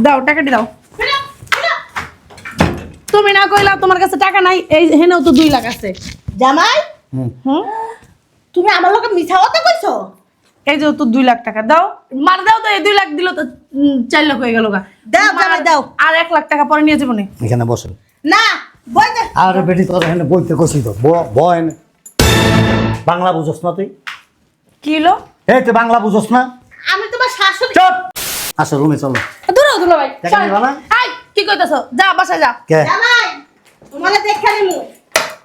দাও টাকাটি দাও। তুমি না কইলা তোমার কাছে টাকা নাই, এই হেনেও তো 2 লাখ আছে। জামাই হুম তুমি আমার লোকে মিছা কথা কইছো? এই যে তো 2 লাখ টাকা দাও, মার দাও তো। এই 2 লাখ দিল তো 4 লাখ হয়ে গেল গা। দাও জামাই দাও। আর 1 লাখ টাকা পরে নিয়ে যাবো না। এখানে বসেন। না বইতে আরে বেটি তোর এখানে বইতে কষি তো বয় না। বাংলা বুঝোস না তুই? কি হলো? এই তুই বাংলা বুঝোস না? আমি তোমার শাশুড়ি। চুপ। আসো রুমে চলো। দূরও দুলো ভাই টাকা নিবা না? আই কি কইতাছো? যা বাসায় যা। কে? জামাই তোমারে দেখে নিমু।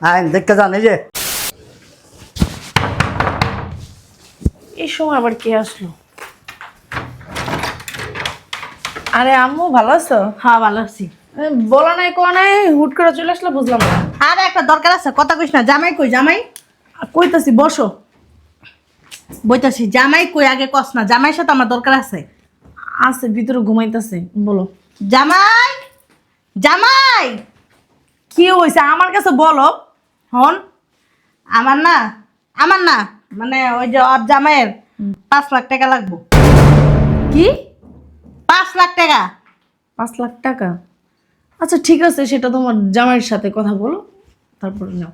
আইন দেখতে যান এই যে। এই সময় আবার কে আসলো? আরে আম্মু ভালো আছো? হ্যাঁ ভালো আছি। বলা নাই কোয়া নাই, হুট করে চলে আসলো বুঝলাম না। আর একটা দরকার আছে, কথা কইস না। জামাই কই? জামাই কইতাছি বসো। বইতাছি। জামাই কই আগে কস না। জামাইয়ের সাথে আমার দরকার আছে। আছে ভিতরে ঘুমাইতেছে, বলো। জামাই জামাই কি হইছে আমার কাছে বলো। হন আমার না মানে ওই যে ওর জামাইয়ের 5 লাখ টাকা লাগবো। কি? 5 লাখ টাকা। 5 লাখ টাকা? আচ্ছা ঠিক আছে, সেটা তোমার জামাইয়ের সাথে কথা বলো, তারপরে নাও।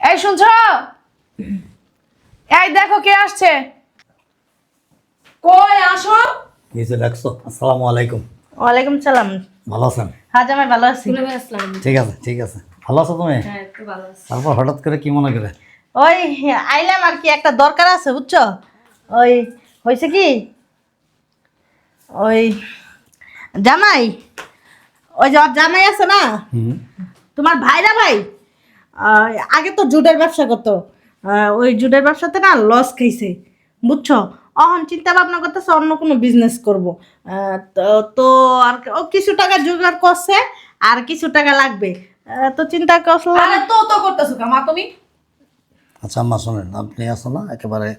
এই শুনছো? এই দেখো কে আসছে। কই আসো। নিচে ডাকছো? আসসালামু আলাইকুম। ওয়ালাইকুম সালাম। ভালো আছেন? হ্যাঁ জামাই ভালো আছি। ঠিক আছে ঠিক আছে। ভালো আছো তুমি? তারপর হঠাৎ করে কি মনে করে? ওই আইলাম আর কি, একটা দরকার আছে বুঝছো। ওই হয়েছে কি, ওই জামাই, ওই যে ওর জামাই আছে না তোমার ভাইরা ভাই, আগে তো জুটের ব্যবসা করতো। ওই জুটের ব্যবসাতে না লস খাইছে বুঝছো। অহন চিন্তা ভাবনা করতেছে অন্য কোনো বিজনেস করবো। তো আর ও কিছু টাকা জোগাড় করছে, আর কিছু টাকা লাগবে। তো চিন্তা করলাম। আরে তো করতেছো কামা তুমি। আচ্ছা আম্মা শোনেন, আপনি আসো না একেবারে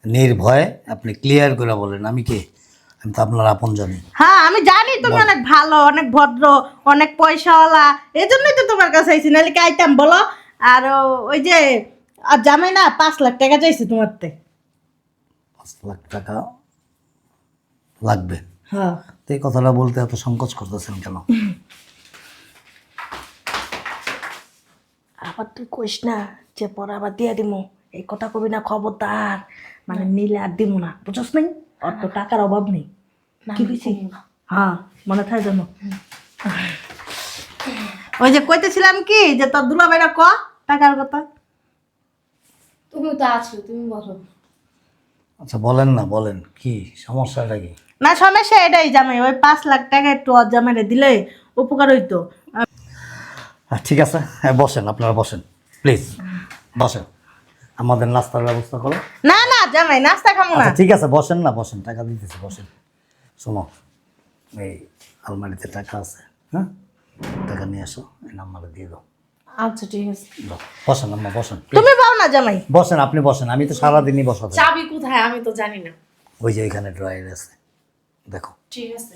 নির্ভয়ে আপনি ক্লিয়ার করে বলেন আমি কে। আমি তো আপনার আপন জানি। হ্যাঁ আমি জানি তুমি অনেক ভালো, অনেক ভদ্র, অনেক পয়সাওয়ালা, এই জন্যই তো তোমার কাছে আইছি, নাহলে কি আইতাম বলো। আর ওই যে আর জামাই না 5 লাখ টাকা চাইছে তোমার তে। 5 লাখ টাকা লাগবে? হ্যাঁ তো এই কথাটা বলতে এত সংকোচ করতেছেন কেন? আবার তুই কইস না যে পরে আবার দিয়ে দিমু, এই কথা কবি না, খবরদার। মানে নিলে আর দিমু না, বুঝছ নাই? ওর তো টাকার অভাব নেই। কি বুঝছি? হ্যাঁ মনে থাকে জানো। ওই যে কইতেছিলাম কি, যে তোর দুলা ভাইরা ক টাকার কথা। তুমি তো আছো, তুমি বলো। আচ্ছা বলেন না, বলেন কি সমস্যাটা কি? না সমস্যা এটাই জামাই, ওই 5 লাখ টাকা একটু ওর জামাইরে দিলে উপকার হইতো। ঠিক আছে, হ্যাঁ বসেন, আপনারা বসেন প্লিজ, বসেন। আমাদের নাস্তার ব্যবস্থা করো। না না জামাই নাস্তা খাবো না। আচ্ছা ঠিক আছে বসেন না, বসেন, টাকা দিতেছি, বসেন। শোনো, এই আলমারিতে টাকা আছে, হ্যাঁ টাকা নিয়ে আসো, এই নাম্বারে দিয়ে দাও। আচ্ছা ঠিক আছে। দাও। বসেন আম্মা বসেন, তুমি পাও না জামাই। বসেন, আপনি বসেন, আমি তো সারাদিনই বসাতে। চাবি কোথায় আমি তো জানি না। ওই যে এখানে ড্রয়ার আছে, দেখো। ঠিক আছে।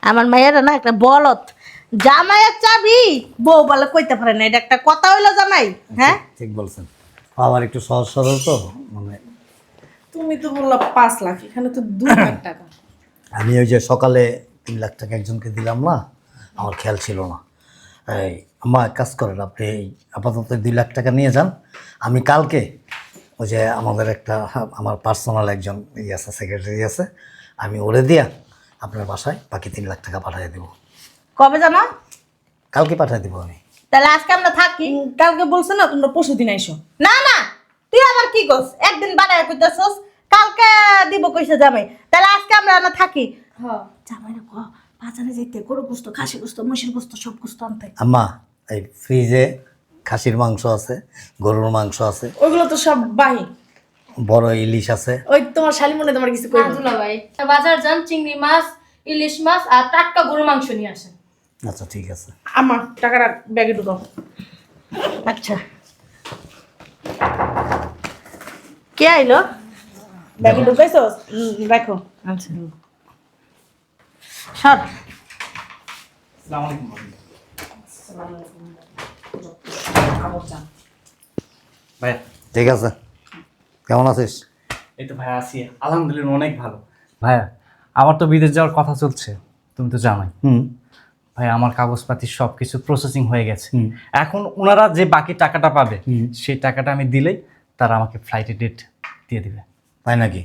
আমার মায়ের না একটা বলত, জামাইয়ের চাবি বউ বলে কইতে পারে না, এটা একটা কথা হইলো জামাই? হ্যাঁ ঠিক বলছেন। আবার একটু সহজ সরল তো, মানে তুমি তো বললা 5 লাখ, এখানে তো 2 লাখ টাকা। আমি ওই যে সকালে 3 লাখ টাকা একজনকে দিলাম না, আমার খেয়াল ছিল না। এই আমার এক কাজ করেন, আপনি এই আপাতত 2 লাখ টাকা নিয়ে যান। আমি কালকে ওই যে আমাদের একটা আমার পার্সোনাল একজন আছে, সেক্রেটারি আছে, আমি ওরে দিয়া আপনার বাসায় বাকি 3 লাখ টাকা পাঠিয়ে দেবো। কবে জানো? কালকে পাঠিয়ে দেবো আমি। তাহলে আজকে আমরা থাকি। কালকে বলছে না তোমরা পরশুদিন আইসো। না না তুই আবার কি করছ, একদিন বানায় কইতাছস, কালকে দিব কইছে জামাই। তাহলে আজকে আমরা না থাকি। হ্যাঁ জামাইরে ক বাজারে যাইতে গরু গোস্ত, খাসি গোস্ত, মহিষের গোস্ত সব গোস্ত আনতে। আম্মা এই ফ্রিজে খাসির মাংস আছে, গরুর মাংস আছে, ওইগুলো তো সব বাহি। বড় ইলিশ আছে। ওই তোমার শালিমনে তোমার কিছু কইলো? দুলা ভাই বাজার যান, চিংড়ি মাছ, ইলিশ মাছ আর টাটকা গরু মাংস নিয়ে আসেন। আচ্ছা ঠিক আছে। আমার টাকাটা ব্যাগে ঢুকাও। আচ্ছা কে আইলো? ব্যাগে ঢুকাইছো? রাখো। আচ্ছা সর। ভাইয়া ঠিক আছে, কেমন আছিস? এই তো ভাইয়া আছি, আলহামদুলিল্লাহ অনেক ভালো। ভাইয়া আমার তো বিদেশ যাওয়ার কথা চলছে, তুমি তো জানোই। হুম। ভাই আমার কাগজপাতি সব কিছু প্রসেসিং হয়ে গেছে। এখন ওনারা যে বাকি টাকাটা পাবে সেই টাকাটা আমি দিলেই তারা আমাকে ফ্লাইটের ডেট দিয়ে দিবে। তাই নাকি?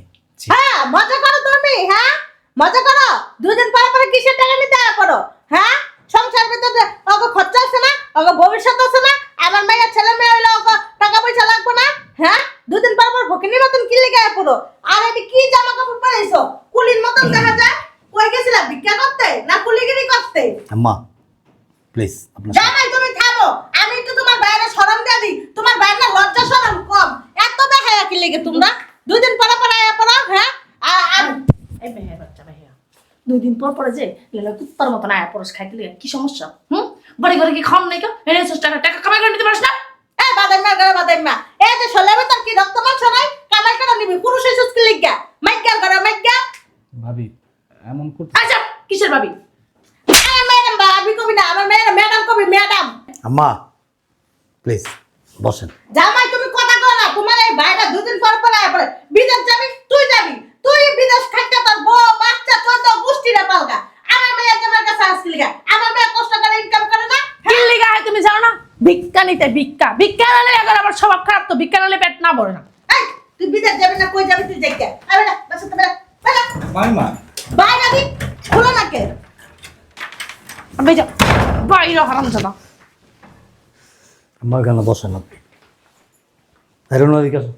হ্যাঁ মজা করো তুমি, হ্যাঁ মজা করো। 2 দিন পরে পরে কিসের টাকা নিতে পারো? হ্যাঁ সংসার ভিতরে ওকে খরচা আছে না, ওকে ভবিষ্যৎ আছে না, আমার মেয়ের ছেলে মেয়ে হইলে ওকে টাকা পয়সা লাগবে না? হ্যাঁ 2 দিন পর পর ফকিনির মতন কি লেগে পড়ো? আর এটি কি জামা কাপড় পরেছো? কুলির মতন দেখা যায়। কই গেছিলা ভিক্ষা করতে না কুলিগিরি করতে? আম্মা প্লিজ আপনার জামাই তুমি থামো, আমি একটু তোমার বাইরে শরম দিয়ে দিই। তোমার বাইরে না লজ্জা শরম কম, এত বেহায়া কি লেগে তোমরা? 2 দিন পরে পরে আয়া পড়ো। হ্যাঁ আর এই বেহে বাচ্চা বেহে 2 দিন পর পরে যে লেলা কুত্তার মতন আয়া পরশ খাইতে লিগে কি সমস্যা? বাড়ি ঘরে কি খাম নাই কা? এনে টাকা টাকা কামাই করে নিতে পারিস না? এই বাদাইমা করে বাদাইমা, এই যে শোলাবে তোর কি রক্ত মাংস নাই? কামাই করে নিবি পুরুষ এসেছ কি লিগা? মাইকা করে মাইকা। ভাবি এমন করতে আচ্ছা কিসের ভাবি? আরে ম্যাডাম ভাবি কবি না, আমার মেয়ের ম্যাডাম কবি ম্যাডাম। আম্মা প্লিজ বসেন। জামাই তুমি কথা কও না, তোমার এই ভাইরা 2 দিন পর পর আয়া পড়ে। বিদেশ যাবি তুই যাবি, তুই বিদেশ খাইতে তোর বউ বাচ্চা চোদ্দ গোষ্ঠীরা পালগা। আমার মেয়ে তোমার কাছে আসছে লিগা, আমার মেয়ে কষ্ট করে ইনকাম করে না? কি লিগা হয় তুমি জানো না? ভিক্ষা নিতে ভিক্ষা ভিক্ষা নালে এখন আবার স্বভাব খারাপ তো, ভিক্ষা নালে পেট না ভরে না। এই তুই বিদেশ যাবি না কই যাবি তুই যাইকা? আরে না বাসা তো বেলা বেলা মাইমা বাইরে দি খুলো না কে? আমি যাও বাইরে হারাম জানা। আম্মা এখানে বসেন আপনি। এরকম এদিকে আসো।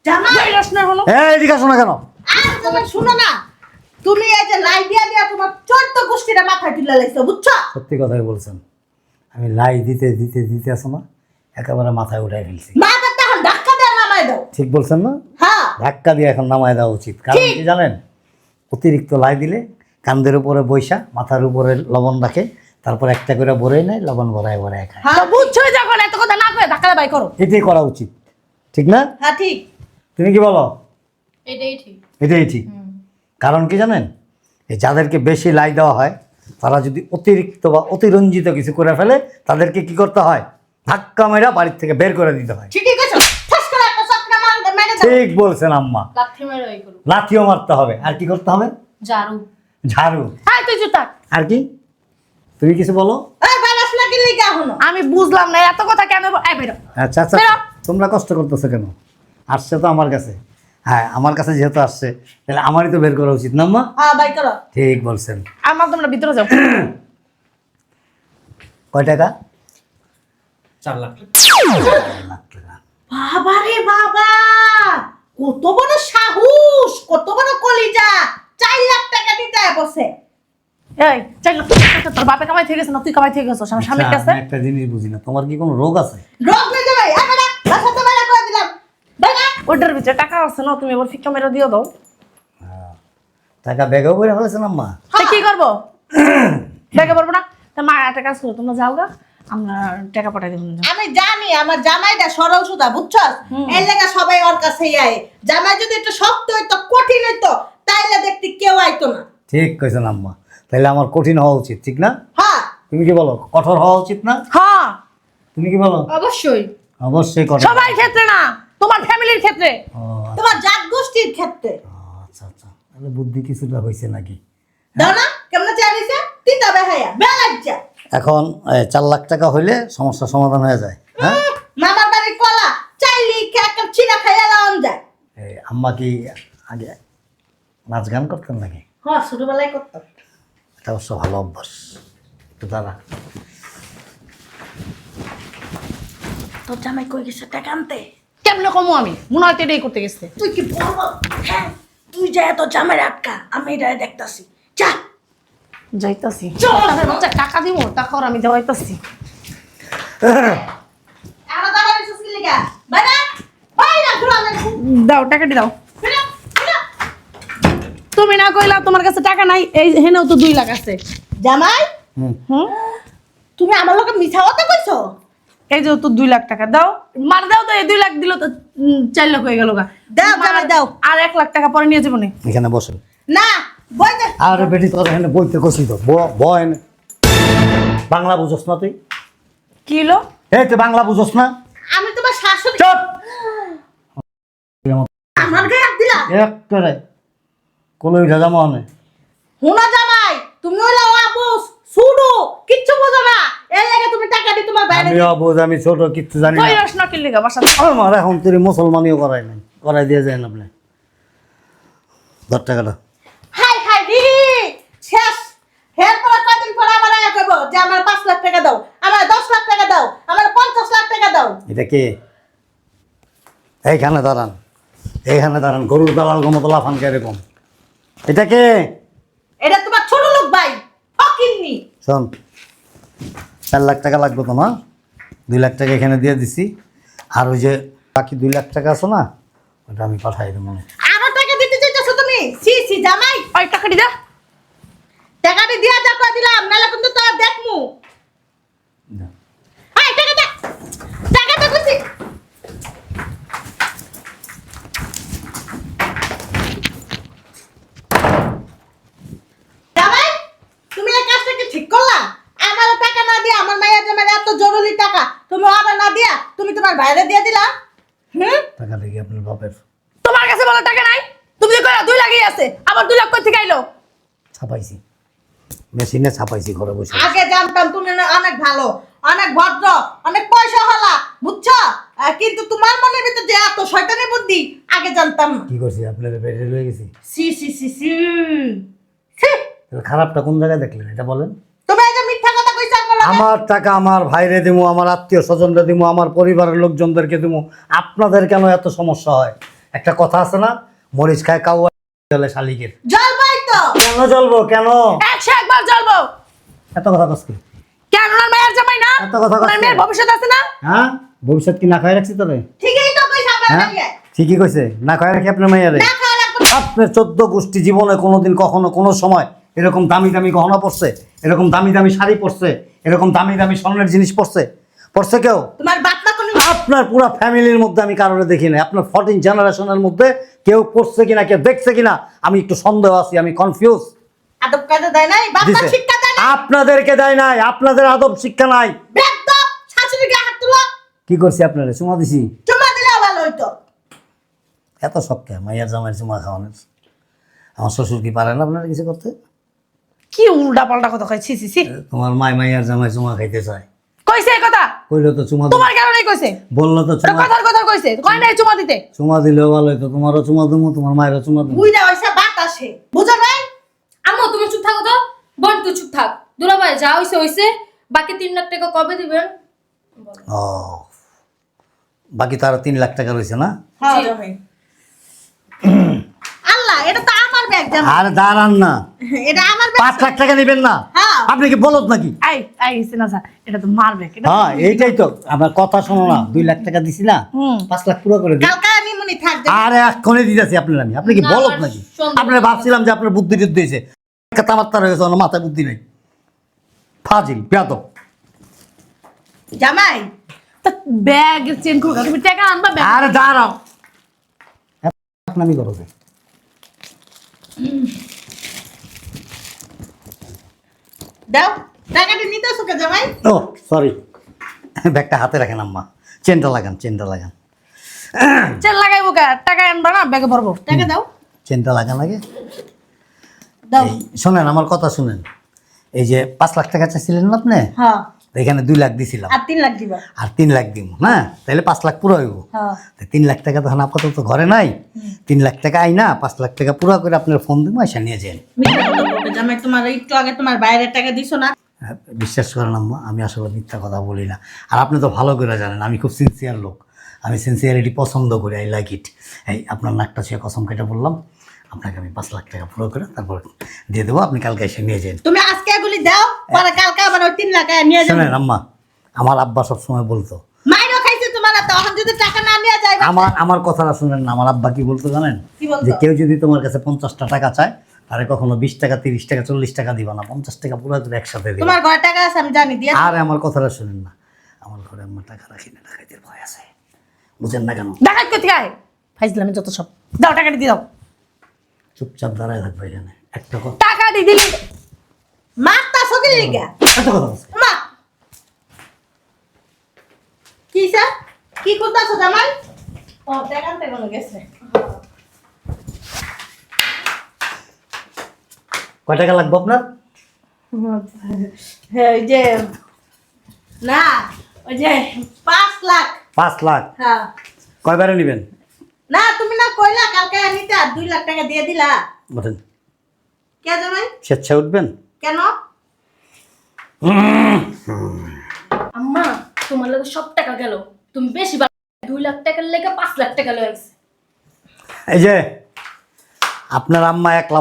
জামাই বাইরে আস না হলো। এদিকে আসো না কেন? আর তুমি শুনো না, তুমি এই যে লাই দিয়া দিয়া তোমার 14 গোষ্ঠীরা মাথায় তুলে লাইছো বুঝছো? সত্যি কথাই বলছেন। আমি লাই দিতে দিতে দিতে আসো না, একেবারে মাথায় উঠাই ফেলছি। মাথা তখন ধাক্কা দিয়ে নামাই দাও। ঠিক বলছেন না? হ্যাঁ ধাক্কা দিয়ে এখন নামায় দেওয়া উচিত। কারণ কি জানেন, অতিরিক্ত লাই দিলে কান্দের উপরে বৈশা মাথার উপরে লবণ রাখে, তারপর একটা করে ভরে নেয়, লবণ ভরায় ভরায় খায়। তো বুঝছই যখন এত কথা না কয়ে ধাক্কা বাই করো। এটাই করা উচিত, ঠিক না? হ্যাঁ ঠিক। তুমি কি বলো? এটাই ঠিক। এটাই ঠিক। কারণ কি জানেন, এই যাদেরকে বেশি লাই দেওয়া হয় তারা যদি অতিরিক্ত বা অতিরঞ্জিত কিছু করে ফেলে, তাদেরকে কি করতে হয়? ধাক্কা মেরা বাড়ির থেকে বের করে দিতে হয়। ঠিকই কইছো, ঠাস করে একটা চটকা মেরে দাও। ঠিক বলছেন আম্মা। লাথি মেরে ওই করো। লাথিও মারতে হবে। আর কি করতে হবে? ঝাড়ু। ঝাড়ু। হাই তুই জুতা। আর কি? তুমি কিছু বলো। এই বারাস লাগি লিগা হলো। আমি বুঝলাম না এত কথা কেন এই বেরো। আচ্ছা আচ্ছা, বেরো। তোমরা কষ্ট করতেছো কেন? আসছে তো আমার কাছে। হ্যাঁ, আমার কাছে যেহেতু আসছে তাহলে আমারই তো বের করা উচিত না আম্মা? হ্যাঁ বাই করো। ঠিক বলছেন। আমার তোমরা ভিতরে যাও। কয় টাকা? 4 লাখ। 4 লাখ টাকা। বাবা রে বাবা, কত বড় সাহস, কত বড় কলিজা। 4 লাখ টাকা দিতে বসে। এই চাই না তোর বাপে কামাই থেকে গেছে না তুই কামাই থেকে গেছিস আমার স্বামীর আচ্ছা, কাছে? আমি একটা জিনিস বুঝি না, তোমার কি কোনো রোগ আছে? রোগ নেই ভাই, আমরা বাসা তো মেলা করে দিলাম। বাবা ওটার ভিতরে টাকা আছে না, তুমি এবার ফিক্কা মেরে দিয়ে দাও। টাকা ব্যাগেও করে ফেলেছেন আম্মা? তা কি করবো? দেখে পারবো না। তা মা একটা কাজ করো, তোমরা যাও গা, আমরা টাকা পাঠাই দেবো। আমি জানি আমার জামাইটা সরল সুদা বুঝছস, এর লাগা সবাই ওর কাছেই আয়। জামাই যদি একটু শক্ত হইতো কঠিন হইতো তাইলে দেখতে কেউ আইতো না। ঠিক কইছেন আম্মা। তাহলে আমার কঠিন হওয়া উচিত, ঠিক না? হ্যাঁ তুমি কি বলো? কঠোর হওয়া উচিত না? হ্যাঁ তুমি কি বলো? অবশ্যই। অবশ্যই কঠোর। সবার ক্ষেত্রে না, তোমার ফ্যামিলির ক্ষেত্রে। ও, তোমার জাত গোষ্ঠীর ক্ষেত্রে আচ্ছা আচ্ছা, তাহলে বুদ্ধি কিছুটা হয়েছে নাকি? দাও না কেমন চাইছে তিতা বেহায়া বেলাজ্জা। এখন 4 লাখ টাকা হইলে সমস্যার সমাধান হয়ে যায়। হ্যাঁ, মামার বাড়ির কলা চাইলি একটা চিরা খাইয়া লাওন যায়। আম্মা কি আগে নাচ গান করতেন নাকি? হ্যাঁ ছোটবেলায় করতাম। এটা অবশ্য ভালো অভ্যাস। একটু দাঁড়া। তোর জামাই কই গেছে টাকা আনতে? কেমনে কমো আমি? মনে হয় এটাই করতে গেছে। তুই কি বলবো? হ্যাঁ তুই যা এত জামাই আটকা, আমি এটা দেখতাছি। যা যাইতাছি। বাচ্চা টাকা দিব, টাকা ওর আমি দেওয়াইতাছি। আরো দাঁড়া রিসুস কি লিগা বাইরা বাইরা ঘুরা না। দাও টাকাটি দাও। ফিরা ফিরা। তুমি না কইলা তোমার কাছে টাকা নাই, এই হেনেও তো 2 লাখ আছে। জামাই হুম তুমি আমার লগে মিছা কথা কইছো? এই যে তো 2 লাখ টাকা দাও, মার দাও তো। এই 2 লাখ দিল তো 4 লাখ হয়ে গেল গা। দাও, জামাই দাও। আর 1 লাখ টাকা পরে নিয়ে যাবো নি। এখানে বসেন। না বইতে আর বেটি তোর এখানে বইতে কষি তো বয়। বাংলা বুঝোস না তুই? কি হলো? এই তুই বাংলা বুঝোস না? আমি তোমার শাশুড়ি। চুপ। আমার গায়ে হাত দিলা? এক করে কোনো জামা নেই। হুনা জামাই তুমি হইলা আবুস সুডু কিচ্ছু বোঝো না এই লাগে তুমি টাকা দি তোমার বাইরে আমি অবুঝ, আমি ছোট, কিচ্ছু জানি না। কই রস না কিনলি গা বাসা আমার এখন তুই মুসলমানিও করাই নাই, করাই দিয়ে যায় না আপনি। 10 টাকাটা হাই হাই দি শেষ এরপর কয়দিন পর আবার আয়া কইবো যে আমার 5 লাখ টাকা দাও, আমার 10 লাখ টাকা দাও, আমার 50 লাখ টাকা দাও। এটা কে? এইখানে দাঁড়ান, এইখানে দাঁড়ান, গরুর দালাল গমতো লাফান এরকম। এটা কে? এটা তোমার ছোট লোক ভাই ফকিন্নি। শোন, 4 লাখ টাকা লাগবে তো না? 2 লাখ টাকা এখানে দিয়ে দিছি, আর ওই যে বাকি 2 লাখ টাকা আছে না, ওটা আমি পাঠাই দেবো। আরো টাকা দিতে চাইতেছো তুমি? সি সি জামাই ওই টাকাটি দে টাকাটি দিয়া যা কই দিলাম নালে কিন্তু তোরা দেখমু। এই টাকা দে, টাকা দে কইছি। জামাই তুমি এই কাজটা কি ঠিক করলা? আমার টাকা না দিয়া আমার মায়ের জামাইয়ের এত জরুরি টাকা তুমি আবার না দিয়া তুমি তোমার ভাইরে দিয়ে দিলা। টাকা দেখি আপনার বাপের তোমার কাছে বলা টাকা নাই, তুমি যে কইরা 2 লাখই আছে, আবার 2 লাখ কই থেকে আইলো? ছাপাইছি, মেশিনে ছাপাইছি ঘরে বসে। আগে জানতাম তুমি না অনেক ভালো, অনেক ভদ্র, অনেক পয়সা হলা, বুঝছো? কিন্তু তোমার মনের ভিতর যে এত শয়তানি বুদ্ধি আগে জানতাম না। কি করছি? আপনার বেড়ে রয়ে গেছি। সি সি সি সি ছি! তাহলে খারাপটা কোন জায়গায় দেখলেন এটা বলেন? তুমি এই যে মিথ্যা কথা কইছো আমার লগে। আমার টাকা আমার ভাইরে দিমু, আমার আত্মীয় স্বজনরে দিমু, আমার পরিবারের লোকজনদেরকে দিমু, আপনাদের কেন এত সমস্যা হয়? একটা কথা আছে না, মরিচ খায় কাউ জলে শালিকের। জলবাই তো কেন জ্বলবো? কেন 101 বার জ্বলবো। এত কথা কসকি? কেন ওনার মায়ের জামাই না? এত কথা ওনার কসকি? মেয়ের ভবিষ্যৎ আছে না? হ্যাঁ, ভবিষ্যৎ কি না খাই রাখছি তোরে? ঠিকই তো কইছ আমার হ্যাঁ, লাগে। ঠিকই কইছে, না খাই রাখি আপনার মাইয়ারে। না খাওয়া লাগবে না। আপনার 14 গোষ্ঠী জীবনে কোনোদিন কখনো কোনো সময় এরকম দামি দামি গহনা পরছে, এরকম দামি দামি শাড়ি পরছে, এরকম দামি দামি স্বর্ণের জিনিস পরছে? পরছে কেউ? তোমার বাপ মা কোন আপনার পুরো ফ্যামিলির মধ্যে আমি কারোর দেখি না। আপনার 14 জেনারেশনের মধ্যে কেউ পড়ছে কিনা, কেউ দেখছে কিনা, আমি একটু সন্দেহ আছি, আমি কনফিউজ। আদব কায়দা দেয় নাই, বাপ মা শিক্ষা দেয় নাই। আপনাদেরকে দেয় নাই, আপনাদের আদব শিক্ষা নাই। বেয়াদব শাশুড়িকে হাত তুলো। কি করছি আপনারা? চুমা দিছি? চুমা দিলে ভালো হইতো। এত শখ কে মাইয়ার জামাইয়ের চুমা খাওয়ানোর? আমার শ্বশুর কি পারে না আপনারা কিছু করতে? কি উল্টা পাল্টা কথা কই? ছি ছি ছি, তোমার মাইয়ার জামাই চুমা খাইতে চায়, কইছে এই কথা? কইলো তো চুমা তোমার কারণেই কইছে, বললো তো চুমা, কথার কথা কইছে, কয় নাই চুমা দিতে। চুমা দিলেও ভালো হইতো। তোমারও চুমা দেবো, তোমার মায়েরও চুমা দেবো। বুইড়া হইছে বাতাসে, বুঝো নাই? আম্মু তুমি চুপ থাকো তো। বোন তুই চুপ থাক। দুলাভাই যা হইছে হইছে, বাকি 3 লাখ টাকা কবে দিবেন? ও, বাকি তো আরো 3 লাখ টাকা রয়েছে না? হ্যাঁ জি। জামাই। আল্লাহ এটা তো আমার ব্যাগ জামাই। আর দাঁড়ান না, এটা আমার ব্যাগ। 5 লাখ টাকা নেবেন না? হ্যাঁ। আপনি কি বলত নাকি? আই আই সিনা স্যার, এটা তো মারবে, এটা হ্যাঁ, এইটাই তো আমার কথা। শোনো না, 2 লাখ টাকা দিছি না, 5 লাখ পুরো করে দিই। কালকে আমি মনে থাক জামাই। আর এক্ষণে দিতেছি আপনার আমি। আপনি কি না, বলত আমার নাকি? সন্দেহ আপনার ভাবছিলাম যে আপনার বুদ্ধি টুদ্ধি হয়েছে, তামাত্তার হয়ে গেছে, আমার মাথায় বুদ্ধি নেই। ফাজিল বেয়াদব। জামাই তো ব্যাগ চেঞ্জ করো, তুমি টাকা আনবা ব্যাগ। আরে দাঁড়াও, আপনামি করো যে। দাও টাকাটা নিতেছো কে জামাই? ও সরি, ব্যাগটা হাতে রাখেন আম্মা। চেনটা লাগান, চেনটা লাগান, চেন লাগাইবো কা? টাকা আনবা না ব্যাগে ভরবো। টাকা দাও। চেনটা লাগান আগে। দাও। এই শোনেন, আমার কথা শুনেন। এই যে 5 লাখ টাকা চাইছিলেন না আপনি, হ্যাঁ এখানে 2 লাখ দিছিলাম, আর 3 লাখ দিবা। আর 3 লাখ দিব না, তাহলে 5 লাখ পুরো হইব। হ্যাঁ 3 লাখ টাকা তখন আপাতত ঘরে নাই, 3 লাখ টাকা আই না, 5 লাখ টাকা পুরো করে আপনার ফোন দিব, এসে নিয়ে যান। মিথ্যা কথা বলবে জামাই, তোমার একটু আগে তোমার বাইরের টাকা দিছো না? হ্যাঁ, বিশ্বাস করেন আম্মা, আমি আসলে মিথ্যা কথা বলি না। আর আপনি তো ভালো করে জানেন আমি খুব সিনসিয়ার লোক, আমি সিনসিয়ারিটি পছন্দ করি, আই লাইক ইট। এই আপনার নাকটা ছুঁয়ে কসম কেটে বললাম, আপনাকে আমি 5 লাখ টাকা পুরো করে তারপর দিয়ে দেবো, আপনি কালকে এসে নিয়ে যান। তুমি আজকে এগুলি দাও, পরে কালকে আবার ওই 3 লাখ নিয়ে যাবে। শোনেন আম্মা, আমার আব্বা সবসময় বলতো, মাইরও খাইছে তোমার, তখন যদি টাকা না নিয়ে যায় আমার কথাটা শুনেন না, আমার আব্বা কি বলতো জানেন? কি বলতো? যে কেউ যদি তোমার কাছে 50টা টাকা চায়, তাহলে কখনো 20 টাকা 30 টাকা 40 টাকা দিবা না, 50 টাকা পুরো করে একসাথে দিবা। তোমার ঘরে টাকা আছে আমি জানি দিয়ে দাও। আর আমার কথাটা শুনেন না, আমার ঘরে আম্মা টাকা রাখি না, টাকাইতে ভয় আছে, বুঝেন না কেন? ডাকাত কোথায় আয়? ফাইজলামি যত সব। দাও টাকা দিয়ে দাও। চুপচাপ দাঁড়ায় থাকবে এখানে, একটা কথা। টাকা দিয়ে দিলি মারতা সকিল লিগা এত কথা বলছে। মা কি স্যার কি করতেছো জামাই? ও টাকা আনতে গেছে। কয় টাকা লাগবে আপনার? হ্যাঁ ওই যে না ওই যে 5 লাখ। 5 লাখ। হ্যাঁ কয়বারে নেবেন? না তুমি না কইলা কালকে আনিতে 2 লাখ টাকা দিয়ে দিলা। বলেন কে জামাই? স্বেচ্ছায় উঠবেন? কেন? আম্মা তোমার লগে সব টাকা গেল, তুমি বেশি 2 লাখ টাকার লেগে 5 লাখ টাকা লয়ে গেছে। এই যে আপনার আম্মা একলা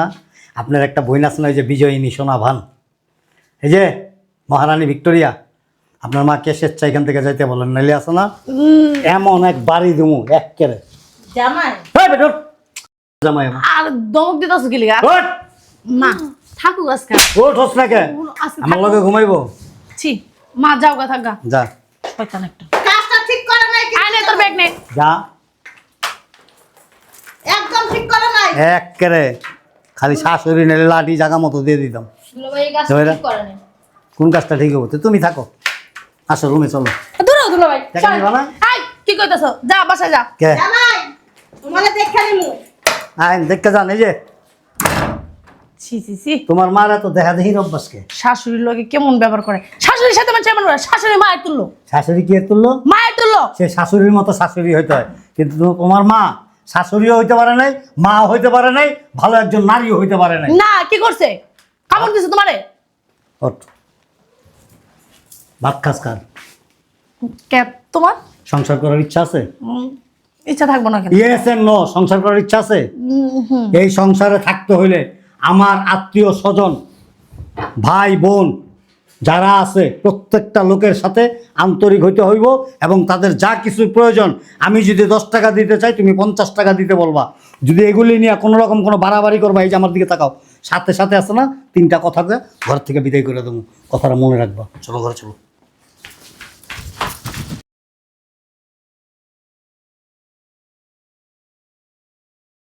না, আপনার একটা বইন আছে না, ওই যে বিজয়িনী সোনা ভান, এই যে মহারানী ভিক্টোরিয়া, আপনার মাকে স্বেচ্ছা এখান থেকে যাইতে বলেন, নাইলে আছে না এমন এক বাড়ি দুমু এক কেড়ে। জামাই জামাই আমার আর দমক দিতেছ কি লিগা? ওঠ, মা থাকুক আজকে। ওঠ হোস না কে, আজকে আমার লগে ঘুমাইবো। ছি মা যাও গা থাকা। যা শয়তান একটা। কাজটা ঠিক করে নাই কিন্তু। আয় নে তোর ব্যাগ নে। যা, একদম ঠিক করে নাই। এক কেড়ে খালি শাশুড়ি নাইলে লাঠি জাগা মতো দিয়ে দিতাম। দুলাভাই এই কাজটা জয়রা। ঠিক করে নাই। কোন কাজটা ঠিক হবো? তুমি থাকো, আসো রুমে চলো। দূর দুলাভাই। টাকা নিবা না? আয় কি কইতাছ? যা বাসায় যা। কে জামাই তোমারে দেখা নিমু। আইন দেখতে যান। এই যে ছি ছি ছি তোমার মারা তো দেখা দেখি অভ্যাসকে, শাশুড়ির লগে কেমন ব্যবহার করে? শাশুড়ির সাথে মানুষ এমন করে? শাশুড়ি মায়ের তুললো, শাশুড়ি কে তুললো? মায়ের তুললো। সে শাশুড়ির মতো শাশুড়ি হইতে হয়, কিন্তু তোমার মা শাশুড়িও হইতে পারে নাই, মাও হইতে পারে নাই, ভালো একজন নারীও হইতে পারে নাই। না কি করছে? কামড় দিছে তোমারে? ওঠ, ভাত খাস কার? কে তোমার? সংসার করার ইচ্ছা আছে? ইচ্ছা থাকবো না কেন? ইয়েস এন্ড নো, সংসার করার ইচ্ছা আছে? এই সংসারে থাকতে হইলে আমার আত্মীয় স্বজন, ভাই বোন যারা আছে প্রত্যেকটা লোকের সাথে আন্তরিক হইতে হইব, এবং তাদের যা কিছু প্রয়োজন, আমি যদি 10 টাকা দিতে চাই তুমি 50 টাকা দিতে বলবা। যদি এগুলি নিয়ে কোনো রকম কোনো বাড়াবাড়ি করবা, এই যে আমার দিকে তাকাও, সাথে সাথে আছে না 3টা কথা ঘর থেকে বিদায় করে দেবো, কথাটা মনে রাখবা। চলো ঘরে চলো।